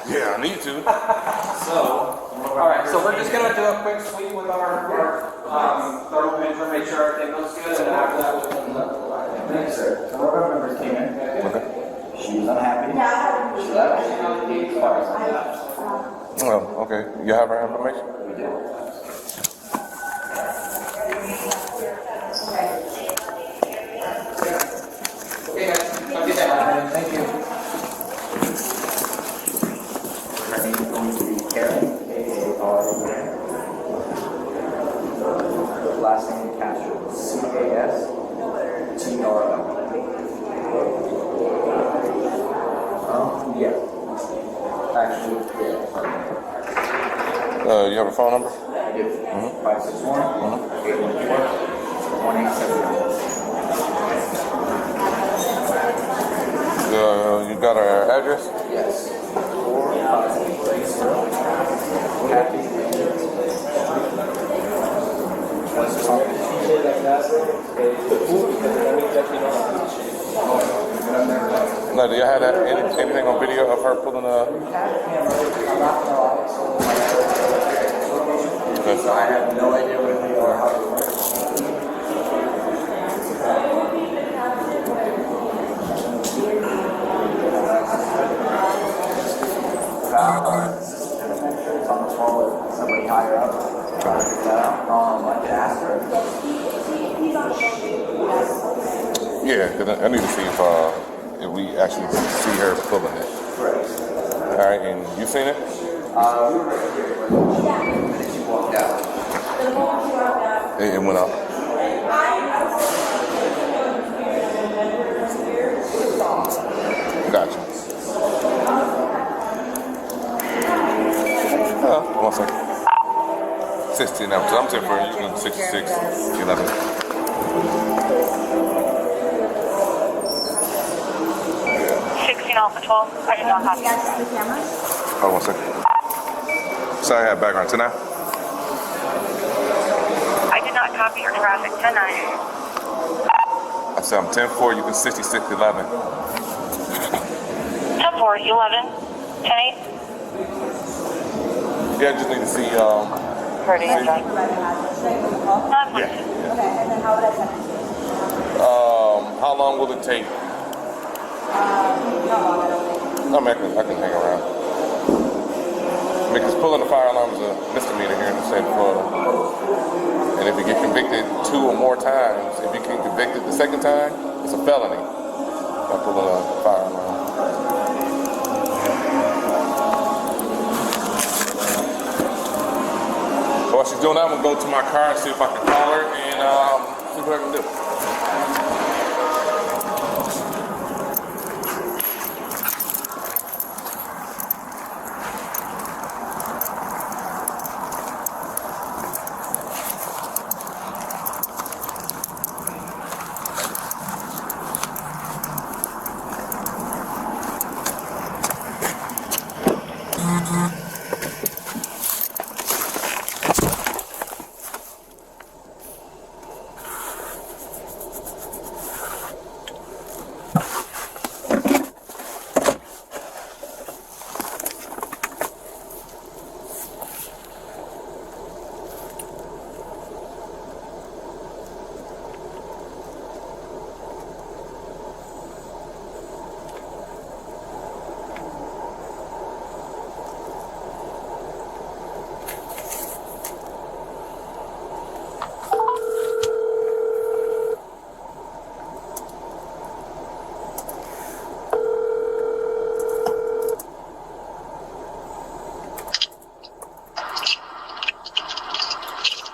Yeah, I need to. Alright, so we're just gonna do a quick sweep with our thermal measure, make sure everything looks good, and after that we'll clean up. Thank you, sir. Some of our members came in. Okay. She was unhappy. She left, she now came to ours. Oh, okay. You have her information? We did. Okay guys, have a good day. Thank you. Her name is going to be Karen, A-A-R-A-N. Last name Castro, C-A-S-T-R-O. Yeah. Actually, yeah. You have a phone number? I do. 561-814-1879. You got her address? Yes. 4530 Happy. What's talking? No, do you have that, anything on video of her pulling a... Okay. So I have no idea what they are, how they work. It's on the phone with somebody higher up. Trying to figure that out. I could ask her. Yeah, 'cause I need to see if we actually see her pulling it. Right. All right, and you seen it? We were right here, and then she walked out. It went up. Gotcha. 1 second. 16 now, so I'm saying for you, 66, 11. Alpha 12. I did not have Yes, the camera. Hold on 1 second. Sorry, I had background. 10 now? I did not copy your traffic. 10-9. I said I'm 10-4, you can 66-11. 10-4, 11. 10-8. Yeah, I just need to see, Pretty See? enjoy. Not yeah. Okay, and then how would I send it to you? How long will it take? Not long, I don't think. I mean, I can hang around. Because pulling the fire alarm is a misdemeanor here in the state of Florida. And if you get convicted 2 or more times, if you get convicted the second time, it's a felony by pulling a fire alarm. So while she's doing that, I'm gonna go to my car and see if I can call her and see what I can do.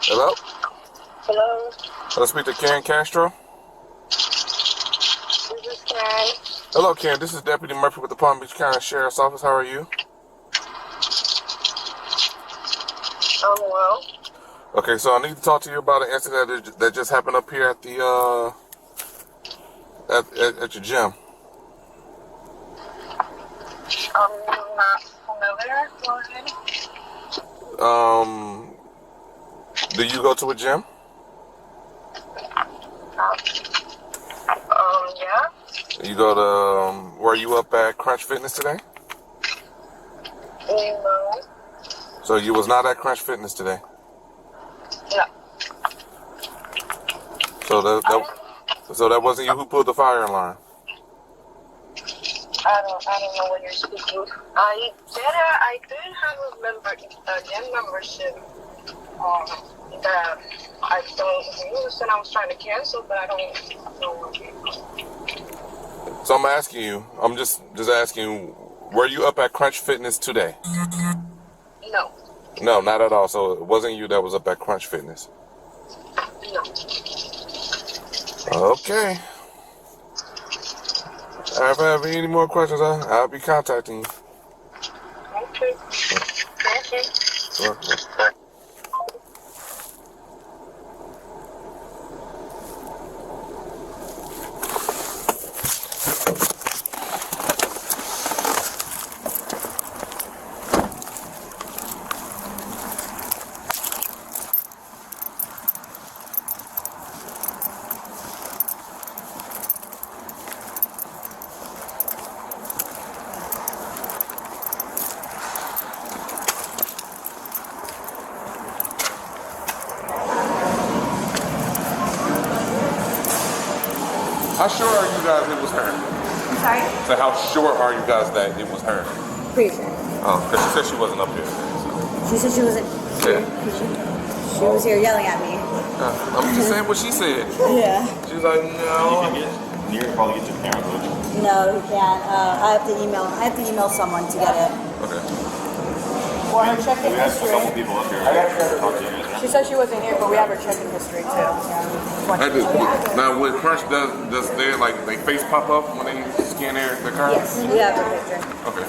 Hello? Hello. Let's speak to Karen Castro. This is Karen. Hello, Karen. This is Deputy Murphy with the Palm Beach County Sheriff's Office. How are you? Well. Okay, so I need to talk to you about an incident that just happened up here at the at your gym. I'm not familiar. Go ahead. Do you go to a gym? Yeah. You go to were you up at Crunch Fitness today? No. So you was not at Crunch Fitness today. No. So that wasn't you who pulled the fire alarm. I don't know what you're speaking. I did have a gym membership that I don't use, and I was trying to cancel, but I don't know what. So I'm asking you. I'm just asking you. Were you up at Crunch Fitness today? No. No, not at all. So it wasn't you that was up at Crunch Fitness. No. Okay. If I have any more questions, I'll be contacting you. Okay. Thank you. Welcome. How sure are you guys it was her? I'm sorry? So how sure are you guys that it was her? Pretty sure. Oh, because she said she wasn't up here. She said she wasn't here. She was here yelling at me. I'm just saying what she said. Yeah. She was like, You no. can get, Near probably get your parents with you. No, he can't. I have to email someone to get it. Okay. Or her check-in We had a couple history. people up here. Talk to you guys, right? She said she wasn't here, but we have her check-in history too. I do. Now, when Crunch does their, like, they face pop up when they scan their card? Yes, we have her picture. Okay.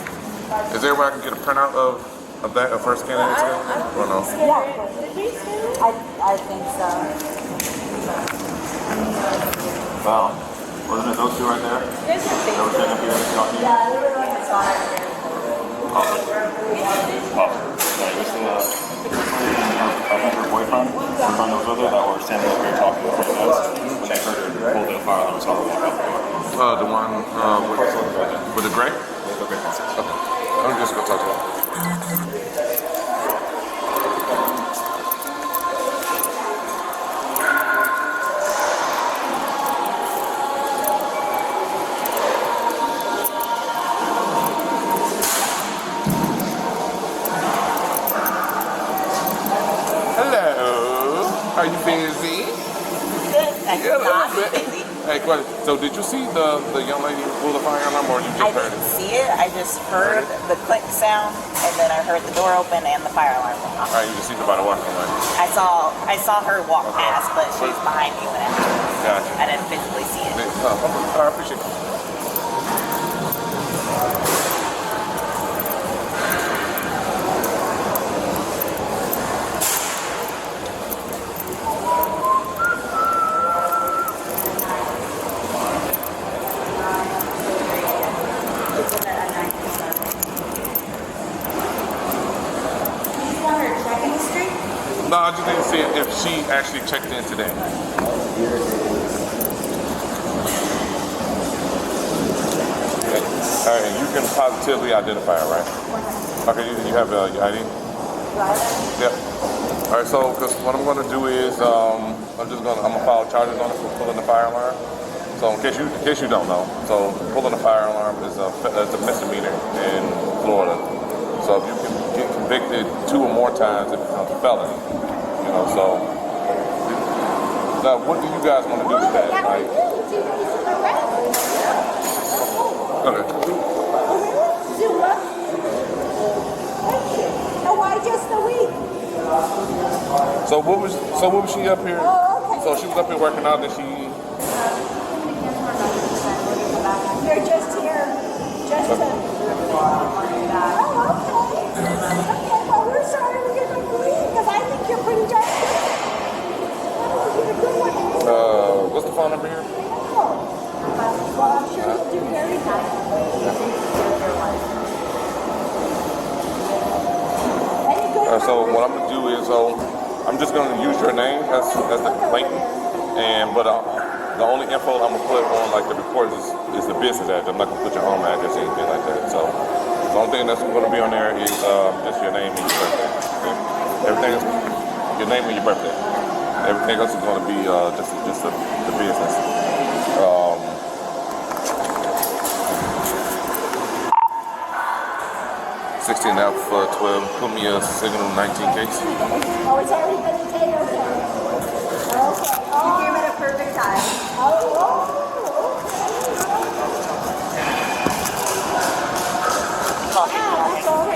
Is there a way I can get a printout of that, of her scanning it today? Or no? Yeah. I think so. Wow. Wasn't it those two right there? That were sitting up here talking to you? Yeah, they were like a song. Sorry, this is I think her boyfriend, her friend that was with her, that were standing up here talking with us when they heard her pull the fire alarm sound walk out the door. The one with the gray? Okay. I'm just gonna talk to her. Hello. Are you busy? Yeah, a little bit. Hey, question. So did you see the young lady pull the fire alarm, or you I just heard didn't it? see it. I just heard the click sound, and then I heard the door open and the fire alarm went off. All right, you just see somebody walking away. I saw her walk past, but she was behind me when Gotcha. I didn't physically see it. I appreciate it. No, I just didn't see if she actually checked in today. All right, you can positively identify her, right? Okay, you have your ID? Yep. All right, so because what I'm going to do is I'm gonna file charges on it for pulling the fire alarm. So in case you don't know, so pulling a fire alarm is a misdemeanor in Florida. So if you can get convicted 2 or more times, it becomes a felony. You know, so now what do you guys want to do with that? Like, okay. Why just a week? So what was she up here? Oh, okay. So she was up here working out, and she. You're just here, just to. Oh, okay. Okay, well, we're sorry we're gonna leave because I think you're pretty darn good. Oh, you're a good one. What's the phone number here? Well, I'm sure you'll do very nice. So what I'm gonna do is, I'm just gonna use your name as the complainant, but the only info I'm gonna put on like the report is the business address. I'm not gonna put your home address or anything like that. So The only thing that's going to be on there is just your name and your birthday. Okay? Everything is your name and your birthday. Everything else is going to be just the business. 16 Alpha 12, put me a signal 19 case. Oh, it's already been taken. Okay. You came at a perfect time.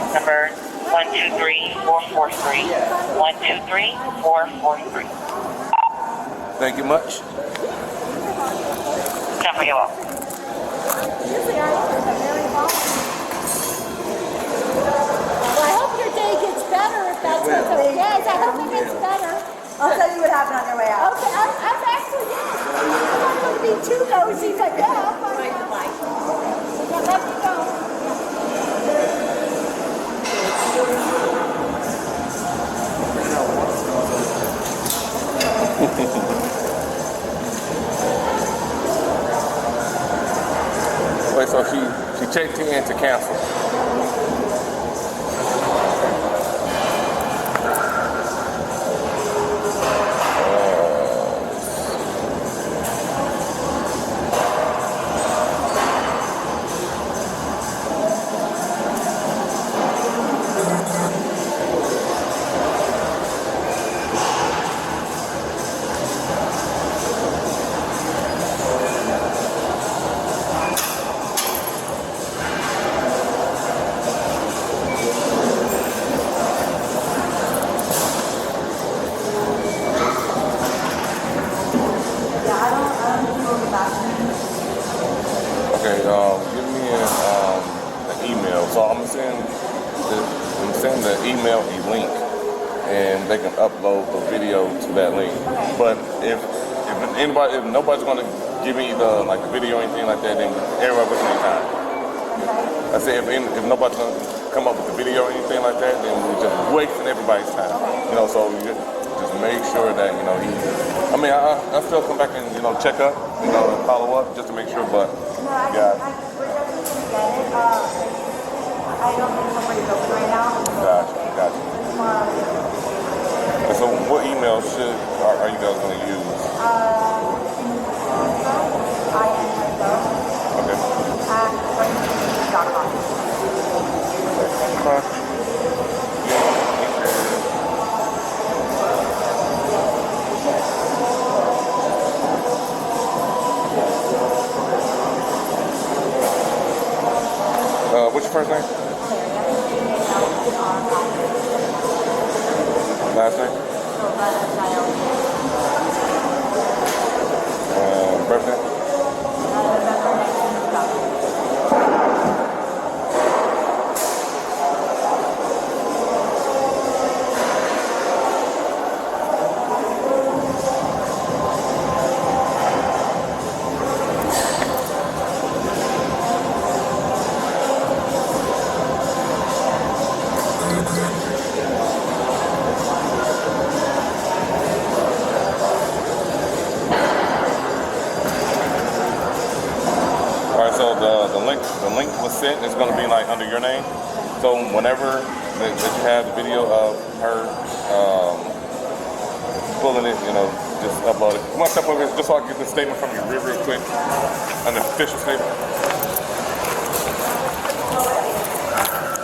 Number 123443. 123443. Thank you much. Time for you all. Usually I was very long. Well, I hope your day gets better if that's what's okay. Yes, I hope it gets better. I'll tell you what happened on your way out. Okay, I'm actually, yes. I'm not going to be too nosy, but yeah, I'm fine. Yeah, let me go. Wait, so she checked in to cancel. Okay, give me an email. So I'm gonna send the email a link, and they can upload the video to that link. But if nobody's gonna give me the video or anything like that, then everybody wastes their time. I say if nobody's gonna come up with the video or anything like that, then we're just wasting everybody's time. So you just make sure that I still come back and check up, and follow up just to make sure. But yeah. We're definitely going to get it. I don't think somebody's open right now. Gotcha. And so what email are you guys going to use? Okay. What's your first name? Last name? Birthday? So the link was sent. It's going to be under your name. So whenever that you have the video of her pulling it, just upload it. One step over, just so I can get the statement from you real quick, an official statement.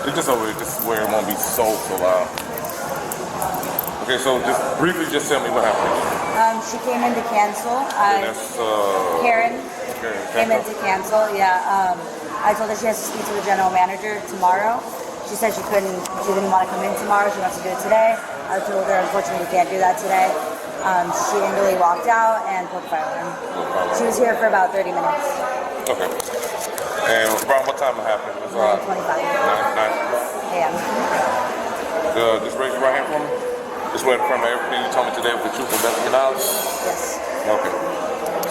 It's just over here, just where it won't be so loud. Okay, so just briefly, just tell me what happened. She came in to cancel. And that's Karen came in Karen. to cancel. Yeah. I told her she has to speak to the general manager tomorrow. She said she didn't want to come in tomorrow. She wants to do it today. I told her, unfortunately, we can't do that today. She angrily walked out and pulled the fire alarm. She was here for about 30 minutes. Okay. And around what time it happened? It was 9:25 9. a.m. Just raise your right hand for me. Just wait from everything you told me today with the truth and best of your knowledge. Yes. Okay.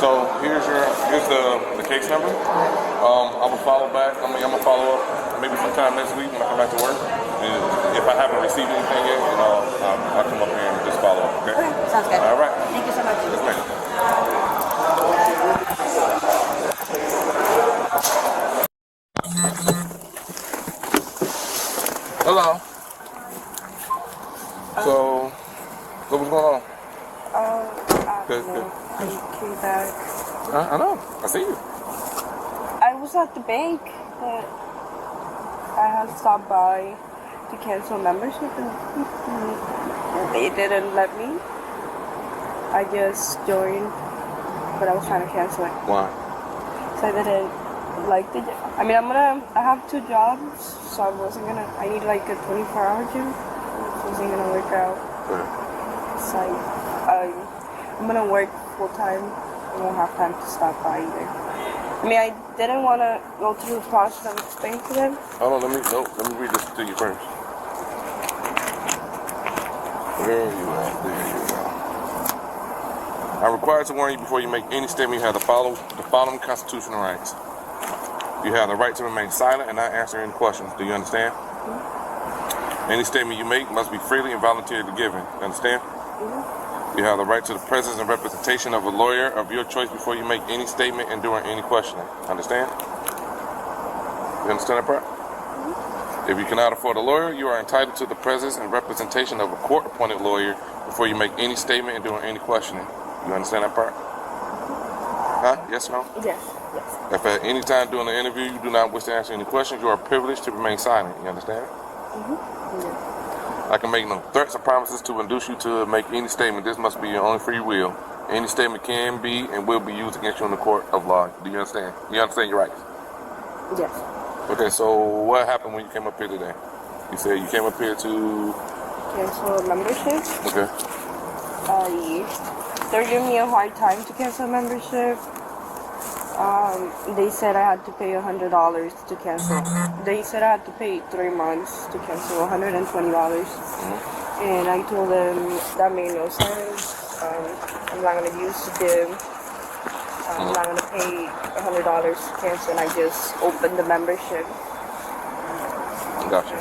So here's the case number. I'm gonna follow back. I'm gonna follow up maybe sometime next week when I come back to work. And if I haven't received anything yet, I'll come up here and just follow up. Okay. Okay. Sounds good. All right. Thank you so much. Yes, ma'am. Hello. So what's going on? Good. I came back. I know. I see you. I was at the bank, but I had stopped by to cancel membership and they didn't let me. I just joined, but I was trying to cancel it. Why? So I didn't like the job. I mean, I have 2 jobs, so I need like a 24-hour job. It wasn't gonna work out. So I'm gonna work full time. I won't have time to stop by either. I mean, I didn't want to go through the process of explaining to them. Hold on, let me read this to you first. Where are you at? There you go. I'm required to warn you before you make any statement you have the following constitutional rights. You have the right to remain silent and not answer any questions. Do you understand? Mm-hmm. Any statement you make must be freely and voluntarily given. You understand? Mm-hmm. You have the right to the presence and representation of a lawyer of your choice before you make any statement and during any questioning. Understand? You understand that part? Mm-hmm. If you cannot afford a lawyer, you are entitled to the presence and representation of a court-appointed lawyer before you make any statement and during any questioning. You understand that part? Huh? Yes or no? Yes. If at any time during the interview you do not wish to answer any questions, you are privileged to remain silent. You understand? Mm-hmm. Yes. I can make no threats or promises to induce you to make any statement. This must be your own free will. Any statement can be and will be used against you in the court of law. Do you understand? You understand your rights? Yes. Okay, so what happened when you came up here today? You said you came up here to Cancel membership. Okay. They're giving me a hard time to cancel membership. They said I had to pay $100 to cancel. They said I had to pay 3 months to cancel $120. And I told them that made no sense. I'm not gonna use the gym. I'm not gonna pay $100 to cancel, and I just opened the membership. Gotcha.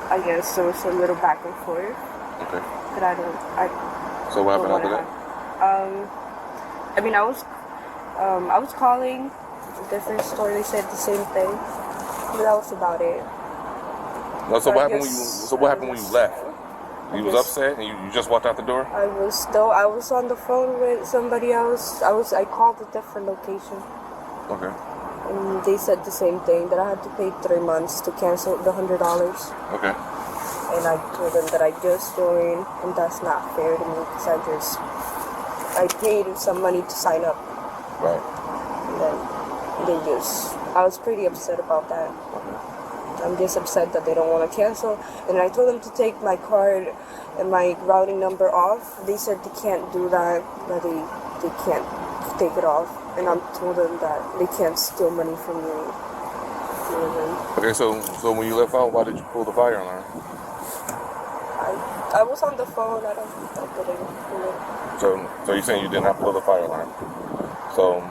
I guess there was a little back and forth. Okay. But So what happened after that? I mean, I was calling a different store. They said the same thing, but that was about it. No, so what happened when you left? You was upset and you just walked out the door? I was on the phone with somebody else. I called a different location. Okay. And they said the same thing, that I had to pay 3 months to cancel the $100. Okay. And I told them that I just joined, and that's not fair to me because I paid some money to sign up. Right. And then I was pretty upset about that. I'm just upset that they don't want to cancel. And I told them to take my card and my routing number off. They said they can't do that, that they can't take it off. And I told them that they can't steal money from me. Okay, so when you left out, why did you pull the fire alarm? I was on the phone. I didn't pull it. So you're saying you did not pull the fire alarm? So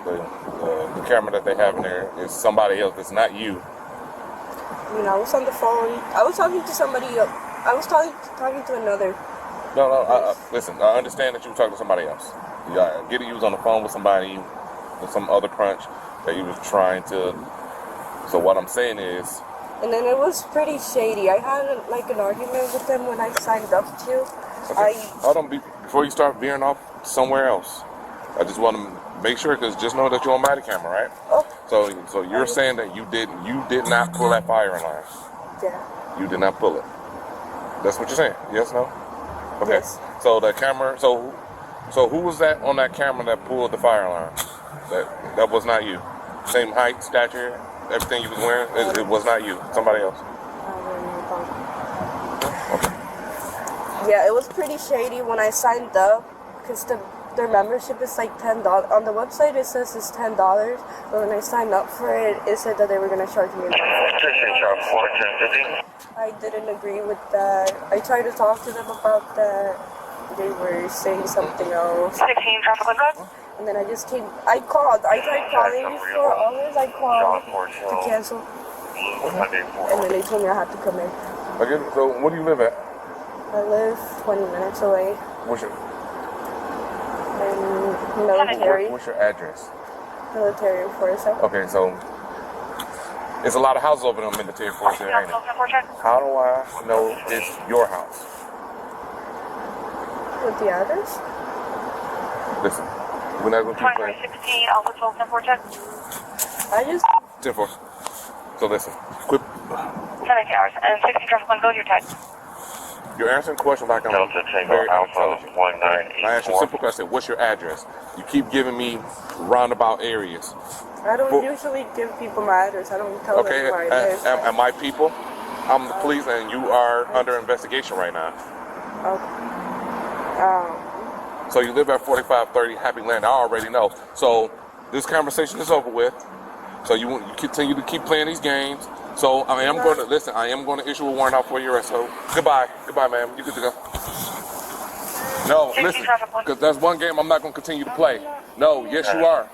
the camera that they have in there is somebody else. It's not you. I mean, I was on the phone. I was talking to somebody. I was talking to another. No. Listen, I understand that you were talking to somebody else. I get it. You was on the phone with somebody, with some other crunch that you was trying to. So what I'm saying is. And then it was pretty shady. I had an argument with them when I signed up to. Okay. Hold on, before you start veering off somewhere else. I just want to make sure, because just know that you're on my camera, right? Oh. So you're saying that you did not pull that fire alarm? Yeah. You did not pull it. That's what you're saying? Yes, no? Okay. Yes. So the camera. So who was that on that camera that pulled the fire alarm? That was not you. Same height, stature, everything you was wearing. It was not you. Somebody else. Okay. Yeah, it was pretty shady when I signed up, because their membership is like $10. On the website it says it's $10, but when I signed up for it, it said that they were going to charge me. I didn't agree with that. I tried to talk to them about that. They were saying something else. 16 Tropical Road. And then I tried calling for hours. I called to cancel. And then they told me I had to come in. Okay, so where do you live at? I live 20 minutes away. What's your Military. What's your address? Military in Forsyth. Okay, so There's a lot of houses over there on Military Force there, ain't it? How do I know it's your house? With the address? Listen, we're not going to keep playing. 16, Alpha 12, 10 4 check. I just 10-4. So listen, quit. 17 hours. And 16 traffic 1, go to your tag. You're answering questions like I'm Delta Tango very Alpha intelligent. 1984. I asked you a simple question. What's your address? You keep giving me roundabout areas. I don't Well- usually give people my address. I don't tell Okay, them where I live. am I people? I'm the police and you are under investigation right now. So you live at 4530 Happy Land. I already know. So this conversation is over with. So you continue to keep playing these games. So I am going to listen. I am going to issue a warrant out for your arrest. So goodbye, ma'am. You good to go? No, listen, because that's one game I'm not going to continue to play. No, yes you are.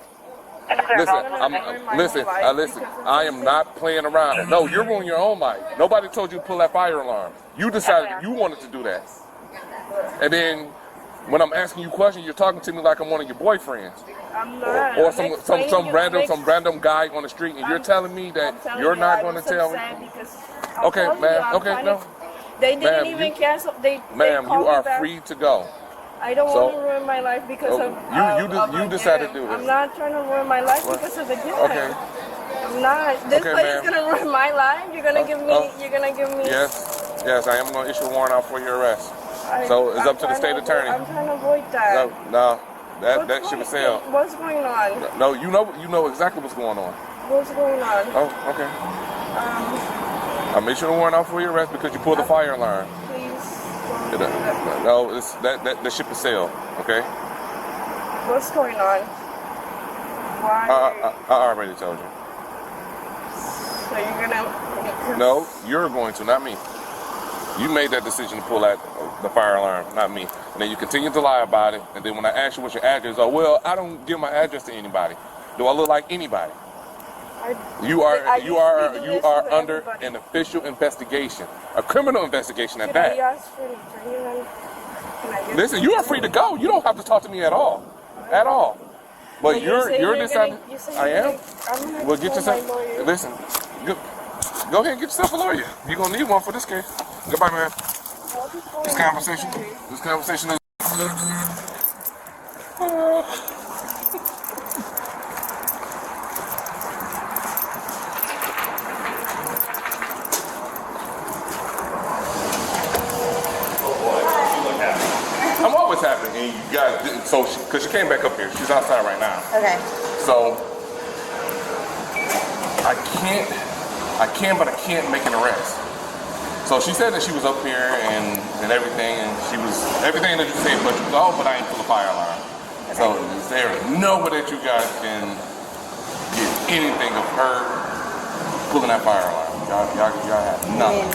Listen, listen. I am not playing around. No, you're ruining your own life. Nobody told you to pull that fire alarm. You decided you wanted to do that. And then when I'm asking you questions, you're talking to me like I'm one of your boyfriends. I'm not. Or some random guy on the street, and you're telling me that you're not going to tell me. Okay, ma'am. Okay, no. They didn't Ma'am, even you- cancel. Ma'am, called you me are back. free to go. I don't So- want to ruin my life because of you decided to do this. I'm not trying to ruin my life What? because of the gym. Okay. I'm not. This Okay, place ma'am. is gonna ruin my life. You're gonna give me. You're gonna give me. Yes, I am going to issue a warrant out for your arrest. So it's up to the state attorney. I'm trying to avoid that. No, that should be said. What's going on? No, you know exactly what's going on. What's going on? Oh, okay. I'm issuing a warrant out for your arrest because you pulled the fire alarm. Please. No, that ship is sailed. Okay. What's going on? Why? I already told you. So you're gonna? No, you're going to, not me. You made that decision to pull out the fire alarm, not me. And then you continue to lie about it. And then when I ask you what's your address, oh well, I don't give my address to anybody. Do I look like anybody? You are under an official investigation, a criminal investigation at that. Listen, you are free to go. You don't have to talk to me at all, But you're deciding. I am. Well, get yourself. Listen, go ahead and get yourself a lawyer. You're gonna need one for this case. Goodbye, man. This conversation is. I'm always happy, and you guys didn't. So, because she came back up here, she's outside right now. Okay. So, I can, but I can't make an arrest. So she said that she was up here and everything, and she was everything that you said, but you go, but I ain't pull a fire alarm. So there is no way that you guys can get anything of her pulling that fire alarm. Y'all have nothing.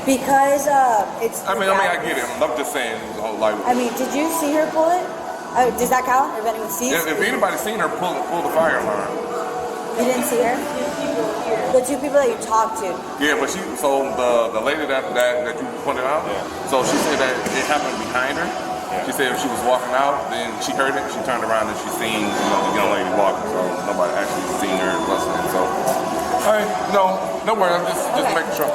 Because it's. I get it. I'm just saying, like. I mean, did you see her pull it? Does that count? If anyone sees? If anybody's seen her pull the fire alarm. You didn't see her? The two people that you talked to. Yeah, but so the lady that you pointed out, so she said that it happened behind her. She said if she was walking out, then she heard it, she turned around and she seen the young lady walking, so nobody actually seen her listening. So, all right, no worries, I'm just making sure.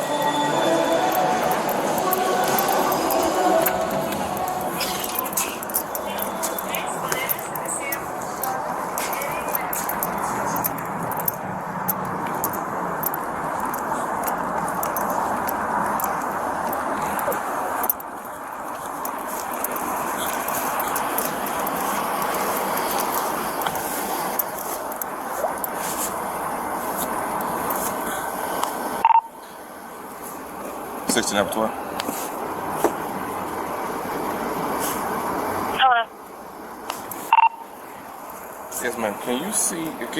Number 12. Hello. Yes, ma'am. Can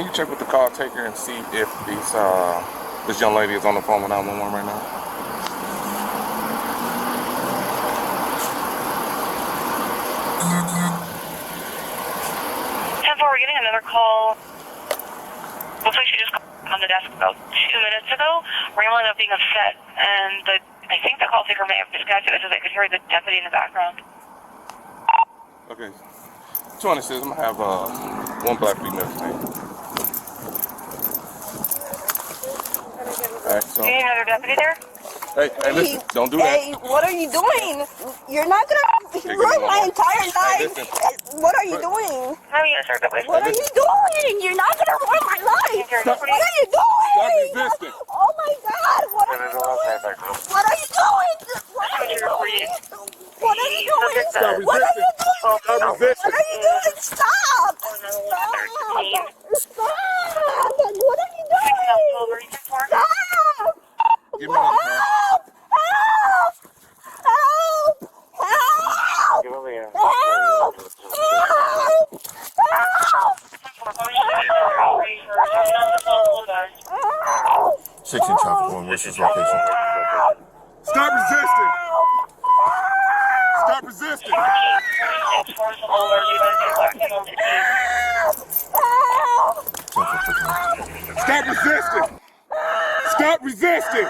you check with the call taker and see if this young lady is on the phone with 911 right now? 10-4, we're getting another call. Looks like she just called on the desk about 2 minutes ago, rambling about being upset, and I think the call taker may have disconnected because I could hear the deputy in the background. Okay. 26, I'm going to have one black female today. Alright, so. Do you need another deputy there? Hey, listen, don't do that. Hey, what are you doing? You're not gonna ruin my entire life. listen. What are you doing? How are you gonna start deputy? What are you doing? You're not gonna ruin my life. Stop. What are you doing? Stop resisting. Oh my God! What are you doing? What are you doing? What are you doing? What are you doing? Stop What are you resisting. doing? Stop resisting. What are you doing? Stop! Stop! Stop! What are you doing? Stop! Give me another car. Help! Help! Help! Help! Help! 16 traffic one, what's his location? Stop resisting. Stop resisting. Stop resisting. Stop resisting.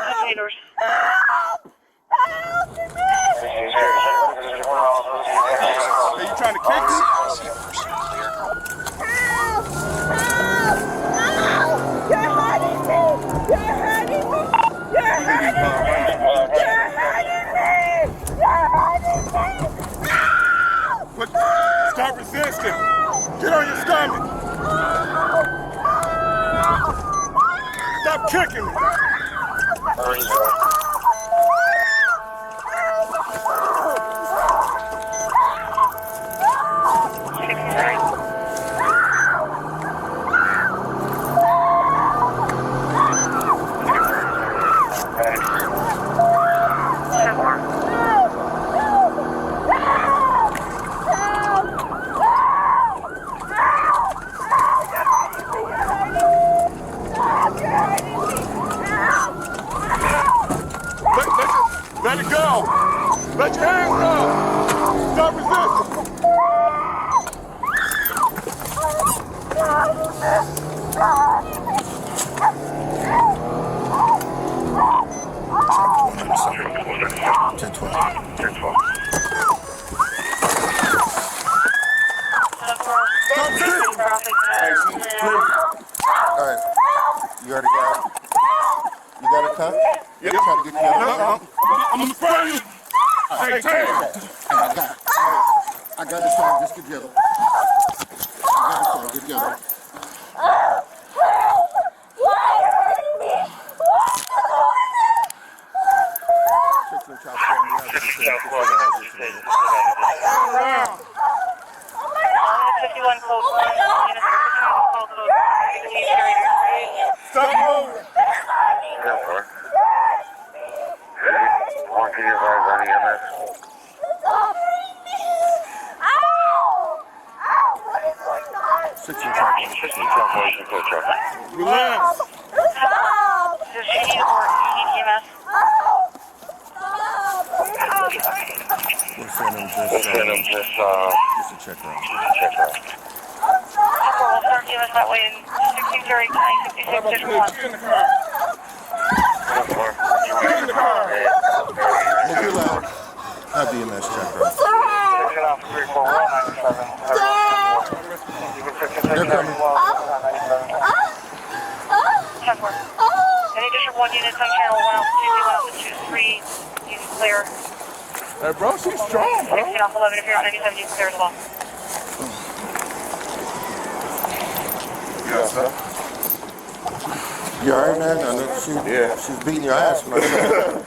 Are you trying to kick me? You're hurting me! You're hurting me! You're hurting me! You're hurting me! You're hurting me! But stop resisting. Get on your stomach. Stop kicking me. Let it go. Let your hands go. Stop resisting. Alright, you already got it? You got a cup? Yeah. Try to get you out. I'm gonna spray you. Hey, Tam. I got this song, just get together. I got this song, get together. Stop moving. Relax. Does she need or do you need EMS? We'll send him just a check around. We'll start EMS that way in 1608 956 District 1. Get in the car. Get in the car. Move your loud. Have the EMS check around. They're coming. Any District 1 units on channel 1 altitude 1 altitude 3, you can clear. Hey, bro, she's strong, bro. 16 off 11, if you're on 97, you can clear as well. Yes, sir. You alright, man? I know she's beating your ass. When I said.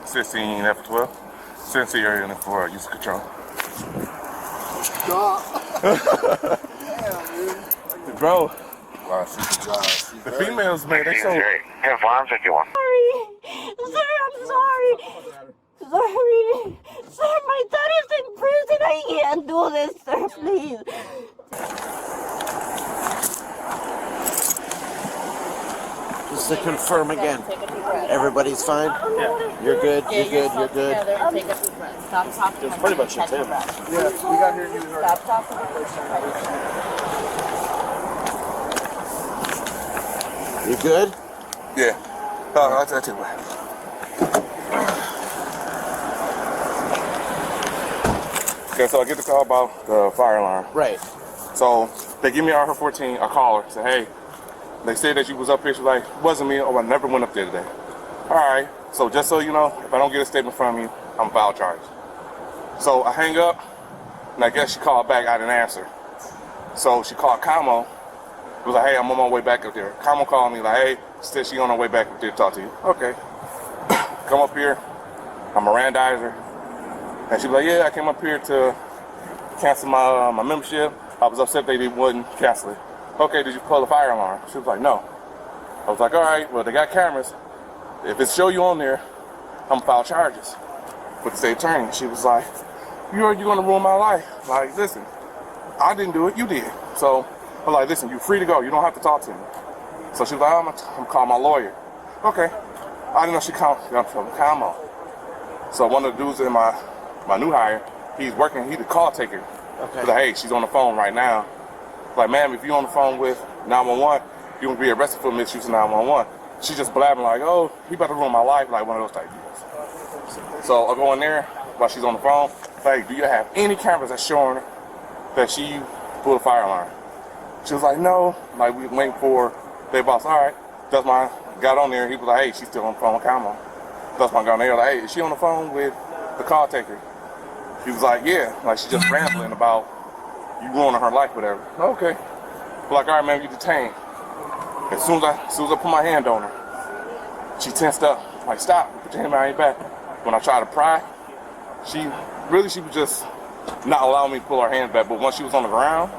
16 F12. Sensory area for use of control. Bro, the females, man, they so. Sorry. Sir, I'm sorry. Sorry. Sir, my dad is in prison. I can't do this, sir, please. Just to confirm again, everybody's fine? Yeah. You're good, you're good, you're good. Take a deep breath. Stop talking. It's pretty much it's him. Yeah, we got here. Stop talking. You good? Yeah. Oh, I'll tell you what. Okay, so I get the call about the fire alarm. Right. So they give me R14. I call her. Say, hey, they said that you was up here. She's like, it wasn't me. Oh, I never went up there today. All right. So just so you know, if I don't get a statement from you, I'm file charged. So I hang up, and I guess she called back. I didn't answer. So she called Camo. It was like, hey, I'm on my way back up there. Camo called me like, hey, she said she on her way back up there to talk to you. Okay. Come up here. I Mirandize her. And she was like, yeah, I came up here to cancel my membership. I was upset they wouldn't cancel it. Okay, did you pull the fire alarm? She was like, no. I was like, all right, well, they got cameras. If it show you on there, I'm gonna file charges with the state attorney. She was like, you're gonna ruin my life. Like, listen, I didn't do it, you did. So I'm like, listen, you're free to go. You don't have to talk to me. So she was like, I'm gonna call my lawyer. Okay. I didn't know she called from Camo. So one of the dudes in my new hire, he's the call taker. Okay. He's like, hey, she's on the phone right now. Like, ma'am, if you're on the phone with 911, you're gonna be arrested for misuse of 911. She's just blabbing like, oh, he about to ruin my life, like one of those type deals. So I go in there while she's on the phone, like, do you have any cameras that's showing that she pulled a fire alarm? She was like, no. Like, we waiting for their boss. All right. That's my got on there. He was like, hey, she's still on the phone with Camo. That's my got on there. Like, hey, is she on the phone with the call taker? He was like, yeah. Like, she's just rambling about you ruining her life, whatever. Okay. Like, all right, man, you detained. As soon as I put my hand on her, she tensed up. Like, stop, put your hand behind your back. When I tried to pry, she was just not allowing me to pull her hand back. But once she was on the ground,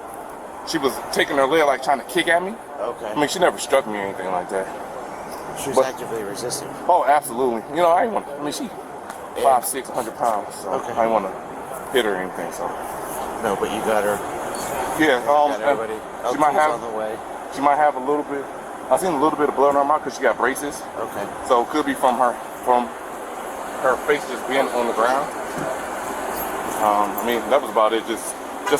she was taking her leg, like trying to kick at me. Okay. I mean, she never struck me or anything like that. She was actively resisting. Oh, absolutely. You know, I ain't want. I mean, she 5'6", 100 pounds. So okay. I didn't want to hit her or anything. So. No, but you got her. Yeah. Got everybody. She might have on the way. She might have a little bit. I seen a little bit of blood on her mouth because she got braces. Okay. So it could be from her face just being on the ground. I mean, that was about it. Just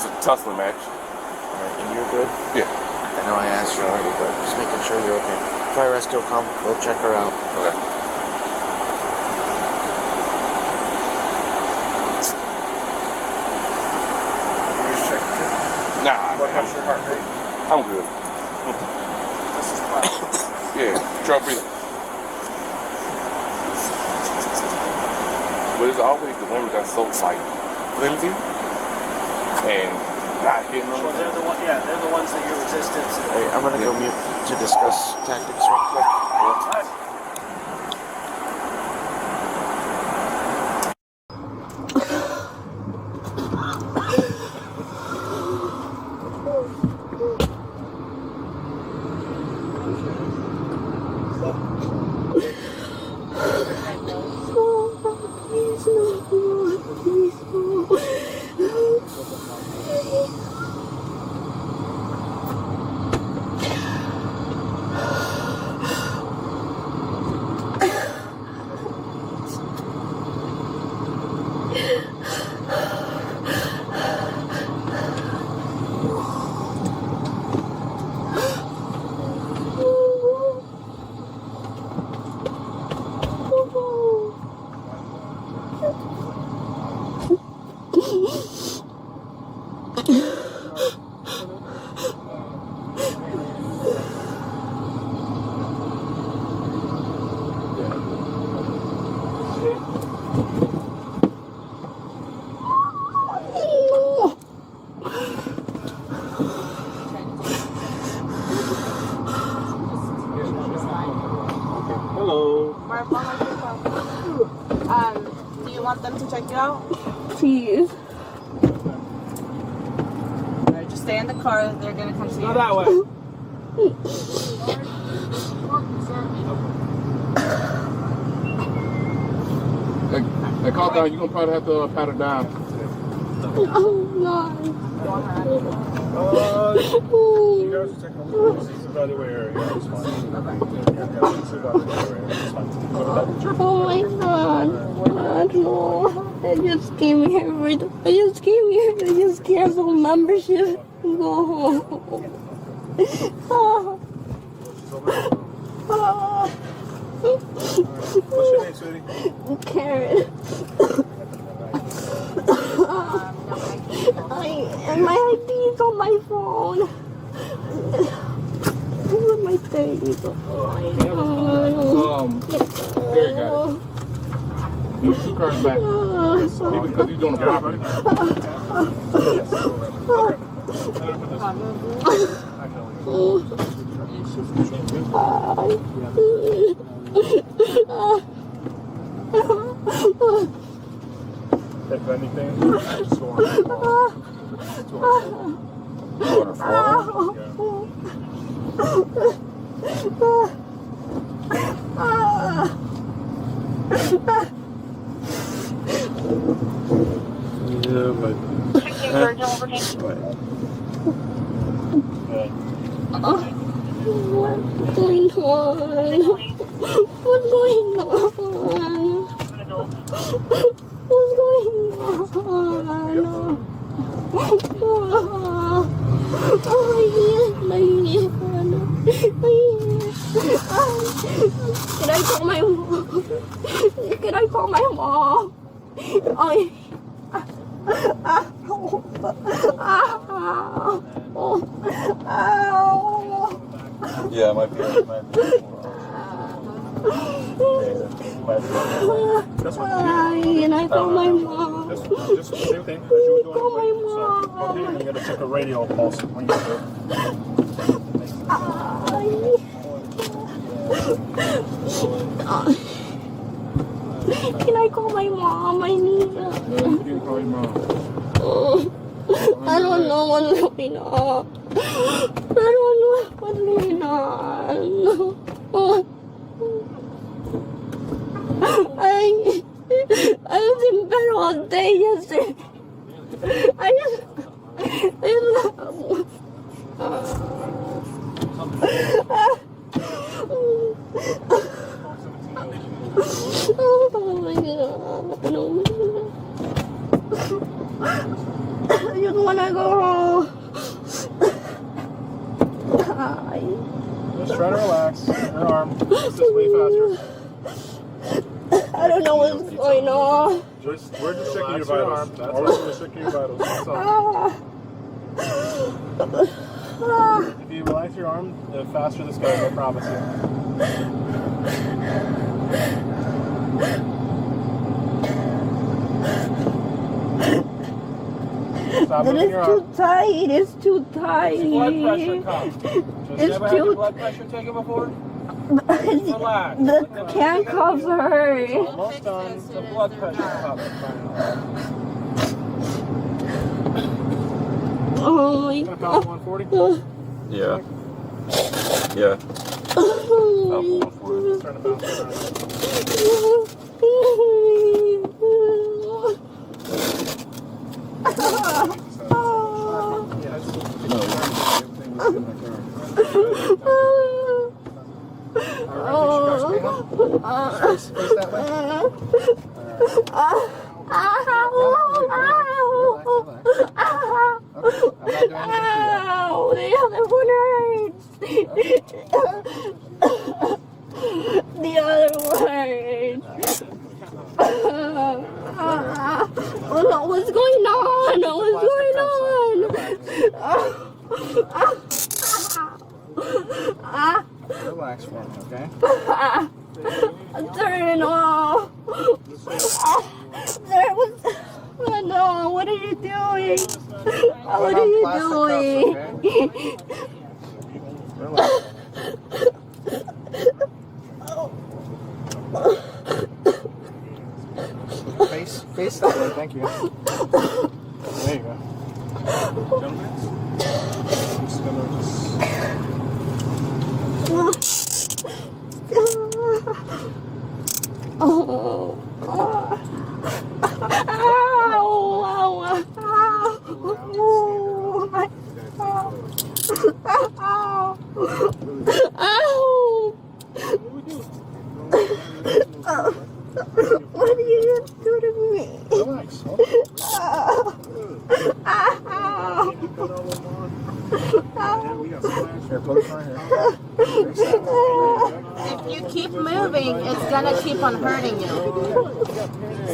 a tussling match. All right, and you're good? Yeah. I know I asked you already, but just making sure you're okay. Fire rescue will come. We'll check her out. Okay. Nah. What about your heart rate? I'm good. Yeah, try breathing. But it's always the women that's so like flimsy and not hitting them. Well, they're the ones that you're resistant to. Hey, I'm gonna go mute to discuss tactics real quick. Do you want them to check you out? Please. Alright, just stay in the car. They're gonna come see you. Go that way. Hey, calm down. You're gonna probably have to pat her down. Oh, God. You guys are taking a look. This is evaluate area. It's fine. Oh my God. God, no. I just came here to cancel membership and go home. What's your name, sweetie? Karen. There you go. There you go. Use 2 cards back. Because you're doing a property. If anything, just go on the wall. Yeah, but. What's going on? What's going on? What's going on? Can I call my mom? Can I call my mom? Yeah, it might be. Can I call my mom? Just the same thing as you were doing. So, okay, you gotta check a radio pulse when you do it. Can I call my mom? I need her. You can call your mom. I don't know what's going on. I don't know what's going on. I was in bed all day yesterday. Oh my God. I just wanna go home. Just try to relax. Your arm. Just way faster. I don't know what's going on. We're just checking your vitals. All we're doing is checking your vitals. That's all. If you relax your arm, the faster this goes, I promise you. Stop moving your arm. Too tight. It's too tight. Blood pressure comes. It's Ever had your blood pressure taken before? Relax. The handcuffs hurt. Almost done. The blood pressure comes. Oh my Gonna God. pound 140? Yeah. Yeah. Trying to bounce around. The other one hurts. The other one hurts. Oh no, what's going on? What's going on? Relax for me, okay? I'm turning off. There was. Oh no, what are you doing? What are you doing? Face that way, thank you. There you go. Gentlemen, I'm just gonna What did you do to me? relax. Here, put it right here. If you keep moving, it's gonna keep on hurting you.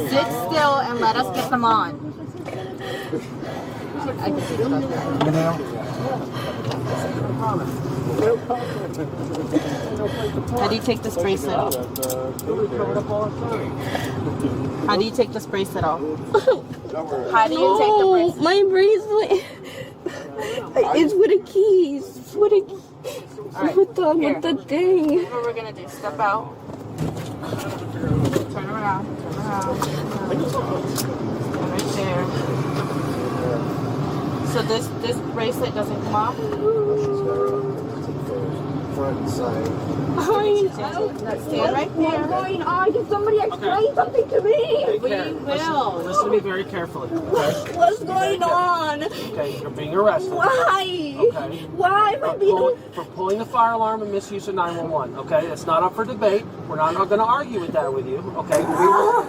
Sit still and let us get them on. I can see the How do you take this bracelet off? How do you take this bracelet off? How do you take the bracelet? My bracelet. It's with a key. It's with a key. Alright, With the thing. Here's what we're gonna do. Step out. Turn around. Turn around. Stand right there. So this bracelet doesn't come off? Front and side. Stand right there. What's going on? Can somebody explain something to me? We will. Listen to me very carefully. Okay? What's going on? Okay, you're being arrested. Why? Okay. Why am I being... For pulling a fire alarm and misuse of 911. Okay, it's not up for debate. We're not going to argue with that with you. Okay,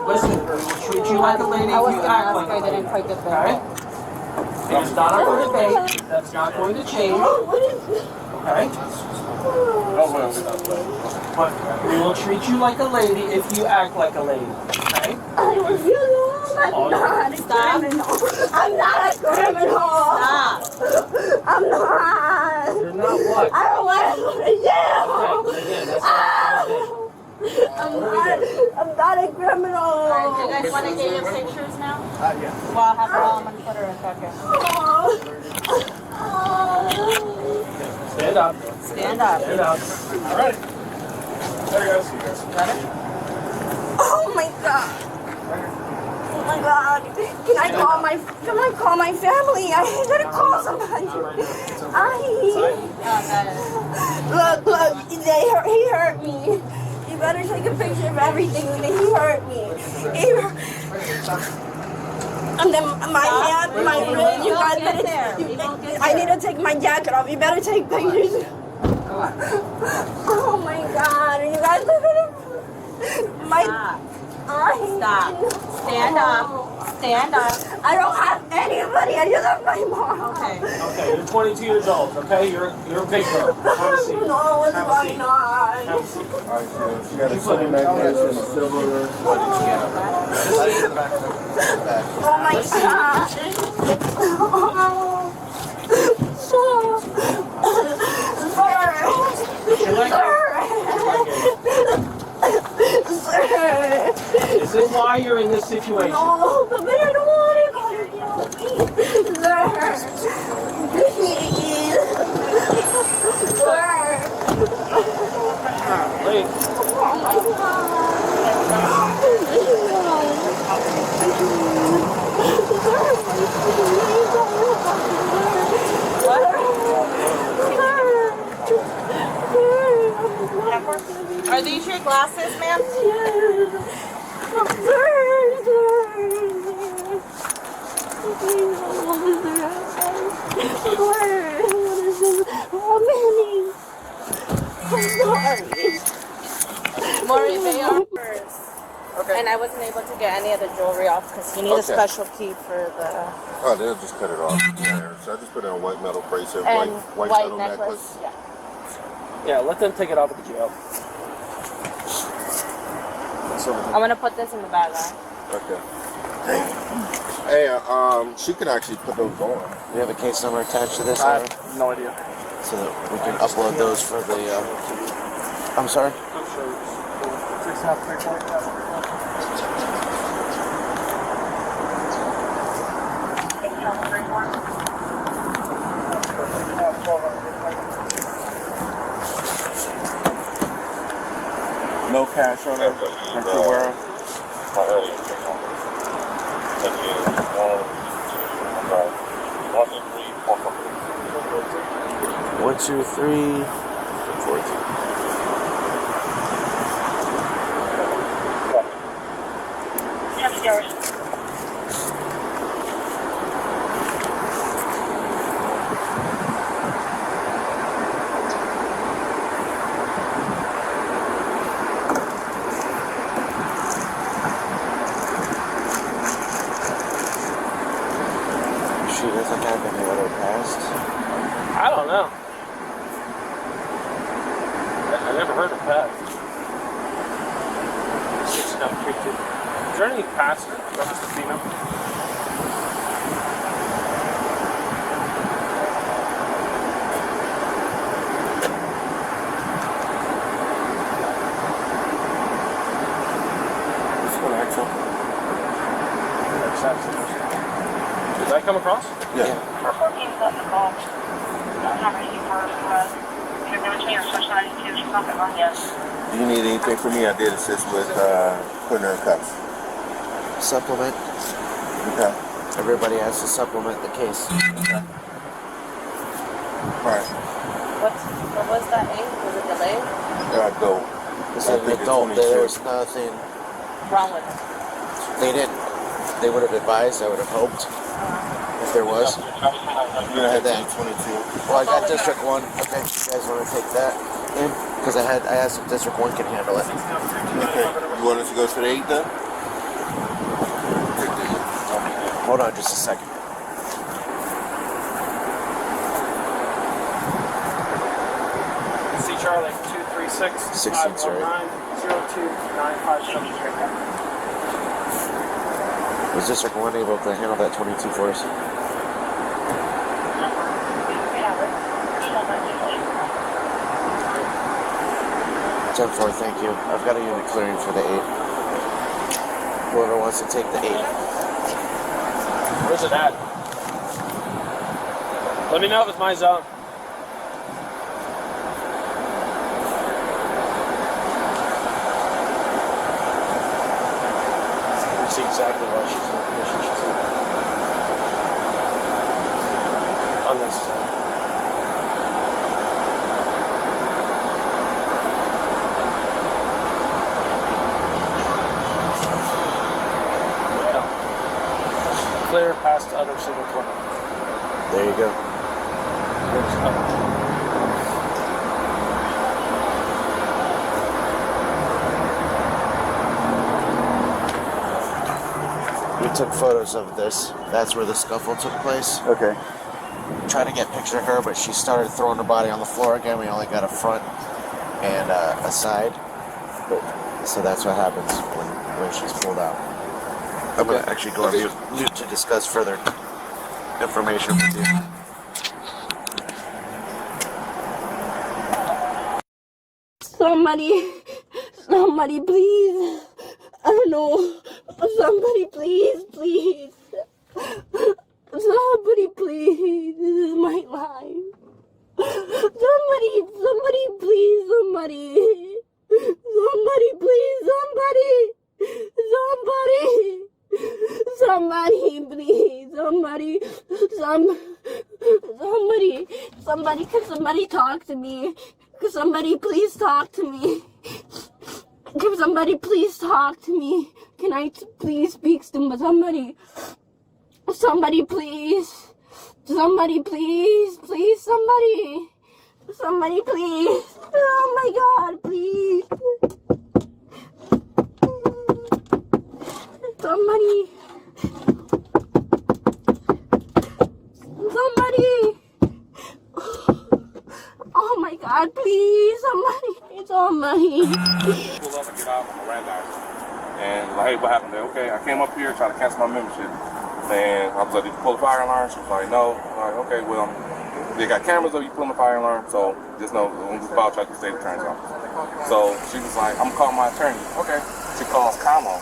listen. We will treat you like a lady if you act like a lady. Okay. It's not up for debate. That's not going to change. Okay. But we will treat you like a lady if you act like a lady. Okay. I'm not a criminal. I'm not a criminal. Stop. I'm not. You're not what? I don't want to go to jail. Okay, again, that's not I'm not a criminal. Alright, do you guys want to get your pictures now? yeah. Well, I'll have it all. I'm gonna put her in second. Stand up. Stand up. Stand up. All right. There you go. See you guys. Got it? Oh my god. Oh my god. Can I call my family? I gotta call somebody. Look, he hurt me. You better take a picture of everything. He hurt me. And then my hand, my wrist, you guys better, I need to take my jacket off. You better take pictures. Oh my god, you guys are gonna... Stop. Stand up. Stand up. I don't have anybody. I just have my mom. Okay. Okay, you're 22 years old. Okay, you're a big girl. Have a seat. No, what's going on? Have a seat. Alright, she got a silver necklace and a silver. Oh my god. Is this why you're in this situation? No, but I don't want to go to jail. Leave. Oh my Are these your glasses, ma'am? Maury, they are hers. Okay. And I wasn't able to get any of the jewelry off because you need a special key for the... Oh, they'll just cut it off. Yeah, so I just put in a white metal bracelet, And white white metal necklace. Yeah. Yeah, let them take it off at the jail. I'm gonna put this in the bag. Right? Okay. Hey, she could actually put those on. We have a case number attached to this, I Aaron? have no idea. So that we can upload those for the. I'm sorry? I'm sure. 6.5. No cash on it. Not you aware of? 1, 2, 3, 4. Yes, yours. She doesn't have any other past. I don't know. I never heard of that. It's not pictured. Is there any past? Is that just a female? I come across? Yeah. 414 got the call. Number for either give it to me or switch 92. She's not been on yet. Do you need anything from me? I did assist with putting her in cuffs. Supplement. Okay. Everybody has to supplement the case. Okay. All right. What was that name? Was it delayed? Go. This is an adult. There's nothing Wrong with it. they didn't. They would have advised. I would have hoped if there was. You're gonna have that 22. Well, I got District 1. Okay, you guys want to take that in? Because I asked if District 1 can handle it. Okay. You want us to go to the 8 then? Hold on just a second. See Charlie, 236 16, sorry. 519-02-957. Was District 1 able to handle that 22 for us? Yeah, 10-4, thank you. I've got a unit clearing for the 8. Whoever wants to take the 8. Where's it at? Let me know if it's my zone. We see exactly why she's in the position she's in. Unnecessary. Clear past the other single corner. There you go. We took photos of this. That's where the scuffle took place. Okay. Tried to get a picture of her, but she started throwing her body on the floor again. We only got a front and a side. So that's what happens when she's pulled out. I'm going to actually go on mute to discuss further information with you. Somebody, please. I don't know. Somebody, please. Somebody, please. This is my life. Somebody, please. Somebody, please. Somebody, please. Somebody, can somebody talk to me? Can somebody please talk to me? Can somebody please talk to me? Can I please speak to somebody? Somebody please. Somebody please. Please somebody. Somebody please. Oh my God, please. Somebody. Oh my God, please, somebody. Pull up and get out on the red light. And like, hey, what happened there? Okay, I came up here trying to cancel my membership. And I was like, did you pull the fire alarm? She was like, no. I'm like, okay, well, they got cameras of you pulling the fire alarm, so just know, I'm just about to try to stay the attorney's office. So she was like, I'm calling my attorney. Okay. She calls Kamo.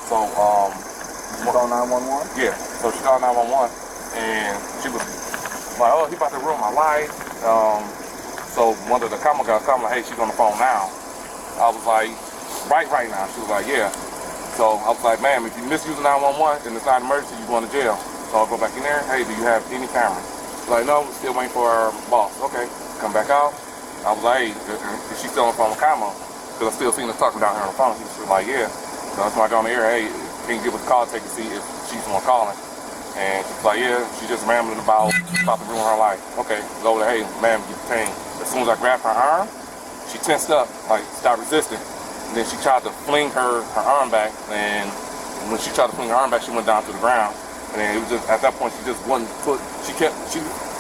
So, you call 911? Yeah. So she called 911, and she was like, oh, he about to ruin my life. So one of the Kamo guys called me like, hey, she's on the phone now. I was like, right now. She was like, yeah. So I was like, ma'am, if you misuse 911 and it's not an emergency, you're going to jail. So I'll go back in there. Hey, do you have any cameras? She's like, no, we're still waiting for our boss. Okay, come back out. I was like, hey, is she still on the phone with Kamo? Because I still seen her talking down here on the phone. She was like, yeah. So that's why I got on the air. Hey, can you give us a call, take a seat if she's the one calling? And she's like, yeah, she's just rambling about to ruin her life. Okay, go over there. Hey, ma'am, get the pain. As soon as I grabbed her arm, she tensed up, like stopped resisting. And then she tried to fling her arm back, and when she tried to fling her arm back, she went down to the ground. And then it was just, at that point, she just wasn't put, she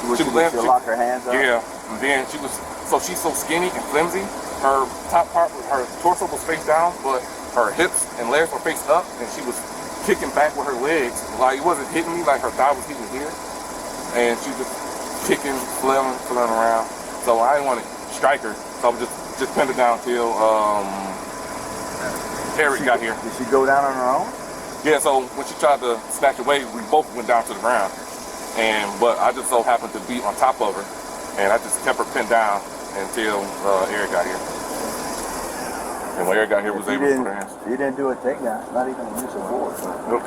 was lock her hands up? Yeah, and then she's so skinny and flimsy, her top part, her torso was face down, but her hips and legs were face up, and she was kicking back with her legs. Like, it wasn't hitting me, like her thigh was hitting here. And she was just kicking, flailing around. So I didn't want to strike her, so I was just pinned her down till, Eric got here. Did she go down on her own? Yeah, so when she tried to snatch away, we both went down to the ground. but I just so happened to be on top of her, and I just kept her pinned down until Eric got here. And when Eric got here, was able to put her hands. You didn't do a takedown, not even a use of force. Nope.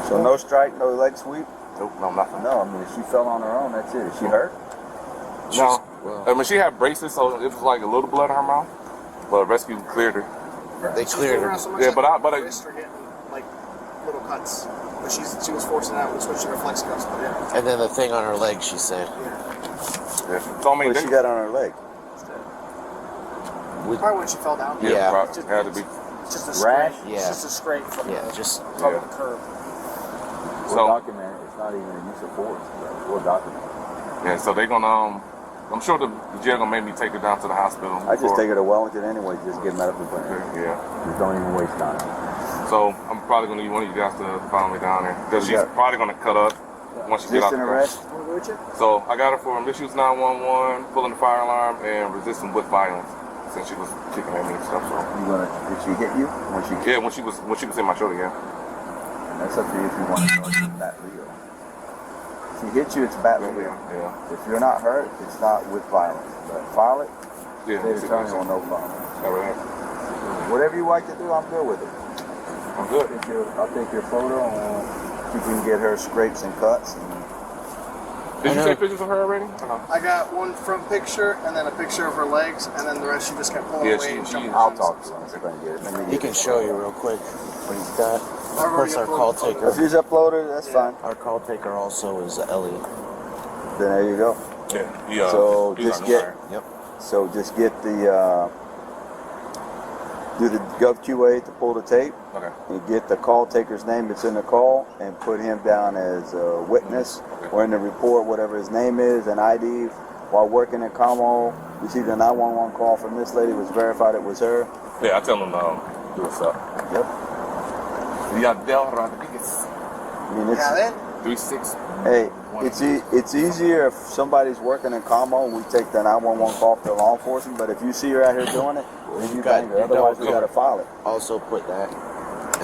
So no strike, no leg sweep? Nope, no, nothing. No, I mean, she fell on her own, that's it. Is she hurt? No. I mean, she had braces, so it was like a little blood in her mouth, but rescue cleared her. They cleared her. Yeah, but I wrist are getting like little cuts, but she was forcing out and switching her flex cuts. But yeah. And then the thing on her leg, she said. Yeah. So, I mean, what she got on her leg? Probably when she fell down. Yeah, It's just, had to be. it's just a Rash? scrape. Yeah. It's just a scrape from Yeah, the just top of the curb. We'll document it. It's not even a use of force. We'll document it. Yeah, so they're gonna. I'm sure the jail gonna make me take her down to the hospital. I just take her to Wellington anyway, just get medical appointment. Yeah. Just don't even waste time. So I'm probably gonna need one of you guys to follow me down there because she's probably gonna cut up once she get out the car. So I got her for misuse 911, pulling the fire alarm, and resisting with violence since she was kicking at me and stuff. So Did she hit you when she? Yeah, when she was in my shoulder. Yeah. And that's up to you if you want to charge it bat legal. If she hits you, it's bat legal. Yeah. If you're not hurt, it's not with violence. But file it. Yeah. State attorney will no violence. All right. Whatever you like to do, I'm good with it. I'm good. I'll take your photo and you can get her scrapes and cuts. Did you take pictures of her already? I got one front picture and then a picture of her legs, and then the rest she just kept pulling away. I'll talk to her. See if I can get it. Let me He get can it. show you real quick what he's got. Of course, our call taker. If he's uploaded, that's fine. Our call taker also is Ellie. Then there you go. Yeah. So he's just our get. lawyer. Yep. So just get the. Do the GovQA to pull the tape. Okay. And get the call taker's name that's in the call and put him down as a witness or in the report, whatever his name is, and ID. While working at Como, you see the 911 call from this lady was verified it was her. Yeah, I tell them do what's up. Yep. Yadel Rodriguez. I mean, it's, 36. hey, it's easier if somebody's working in Como and we take the 911 call for law enforcement, but if you see her out here doing it, then you bang her. Otherwise, we got to file it. Also put that.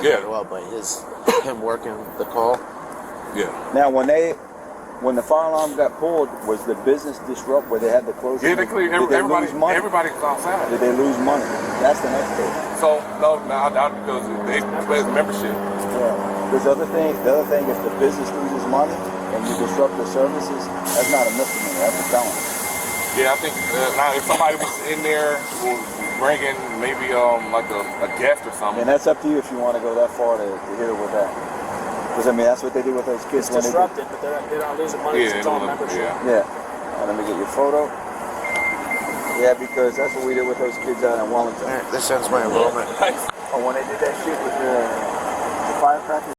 Yeah. Well, but him working the call. Yeah. Now, when the fire alarm got pulled, was the business disrupt where they had to close? Yeah, they cleared. Did they Everybody lose money? was outside. Did they lose money? That's the next thing. So no, because they pledged membership. Yeah. The other thing, if the business loses money and you disrupt the services, that's not a misdemeanor. That's a felony. Yeah, I think now if somebody was in there bringing maybe like a guest or something. And that's up to you if you want to go that far to hit her with that. Because I mean, that's what they do with those kids. It's disrupted, but they're not losing money. Yeah, It's all membership. Yeah. Let me get your photo. Yeah, because that's what we did with those kids out in Wellington. This ends my enrollment. Oh, when they did that shit with the firecrackers.